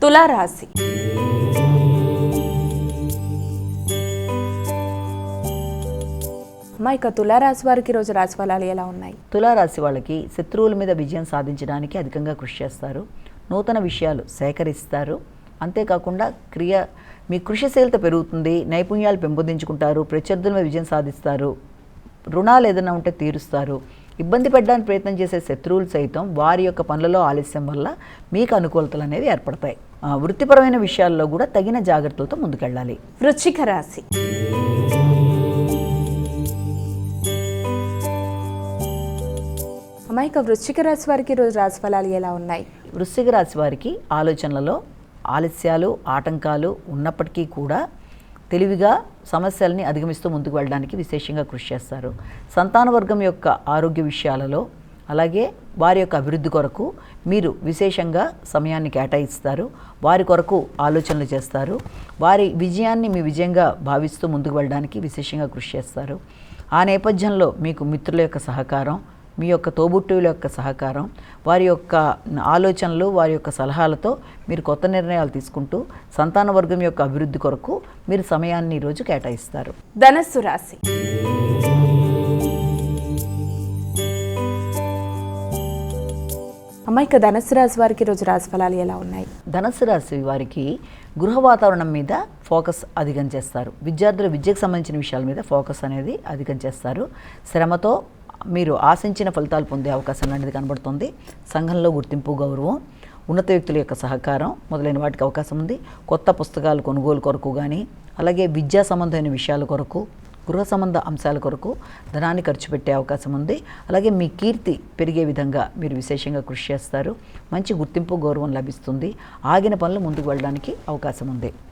తులారాశి. ఇక తులారాశి వారికి ఈరోజు రాశి ఫలాలు ఎలా ఉన్నాయి? తులారాశి వాళ్ళకి శత్రువుల మీద విజయం సాధించడానికి అధికంగా కృషి చేస్తారు. నూతన విషయాలు సేకరిస్తారు. అంతేకాకుండా మీ కృషిశీలత పెరుగుతుంది. నైపుణ్యాలు పెంపొందించుకుంటారు. ప్రత్యర్థుల మీద విజయం సాధిస్తారు. రుణాలు ఏదైనా ఉంటే తీరుస్తారు. ఇబ్బంది పెట్టడానికి ప్రయత్నం చేసే శత్రువులు సైతం వారి యొక్క పనులలో ఆలస్యం వల్ల మీకు అనుకూలతలు అనేవి ఏర్పడతాయి. వృత్తిపరమైన విషయాల్లో కూడా తగిన జాగ్రత్తలతో ముందుకెళ్ళాలి. వృశ్చిక రాశి. ఇక వృశ్చిక రాశి వారికి ఈరోజు రాశి ఫలాలు ఎలా ఉన్నాయి? వృశ్చిక రాశి వారికి ఆలోచనలలో ఆలస్యాలు ఆటంకాలు ఉన్నప్పటికీ కూడా తెలివిగా సమస్యల్ని అధిగమిస్తూ ముందుకు వెళ్ళడానికి విశేషంగా కృషి చేస్తారు. సంతాన వర్గం యొక్క ఆరోగ్య విషయాలలో అలాగే వారి యొక్క అభివృద్ధి కొరకు మీరు విశేషంగా సమయాన్ని కేటాయిస్తారు. వారి కొరకు ఆలోచనలు చేస్తారు. వారి విజయాన్ని మీ విజయంగా భావిస్తూ ముందుకు వెళ్ళడానికి విశేషంగా కృషి చేస్తారు. ఆ నేపథ్యంలో మీకు మిత్రుల యొక్క సహకారం, మీ యొక్క తోబుట్టువుల యొక్క సహకారం, వారి యొక్క ఆలోచనలు, వారి యొక్క సలహాలతో మీరు కొత్త నిర్ణయాలు తీసుకుంటూ సంతాన వర్గం యొక్క అభివృద్ధి కొరకు మీరు సమయాన్ని ఈరోజు కేటాయిస్తారు. ధనస్సు రాశి. ఇక ధనస్సు రాశి వారికి ఈరోజు రాశి ఫలాలు ఎలా ఉన్నాయి? ధనస్సు రాశి వారికి గృహ వాతావరణం మీద ఫోకస్ అధికం చేస్తారు. విద్యార్థుల విద్యకు సంబంధించిన విషయాల మీద ఫోకస్ అనేది అధికం చేస్తారు. శ్రమతో మీరు ఆశించిన ఫలితాలు పొందే అవకాశం లాంటిది కనబడుతుంది. సంఘంలో గుర్తింపు, గౌరవం, ఉన్నత వ్యక్తుల యొక్క సహకారం మొదలైన వాటికి అవకాశం ఉంది. కొత్త పుస్తకాలు కొనుగోలు కొరకు కానీ అలాగే విద్యా సంబంధమైన విషయాల కొరకు, గృహ సంబంధ అంశాల కొరకు ధనాన్ని ఖర్చు పెట్టే అవకాశం ఉంది. అలాగే మీ కీర్తి పెరిగే విధంగా మీరు విశేషంగా కృషి చేస్తారు. మంచి గుర్తింపు, గౌరవం లభిస్తుంది. ఆగిన పనులు ముందుకు వెళ్ళడానికి అవకాశం ఉంది.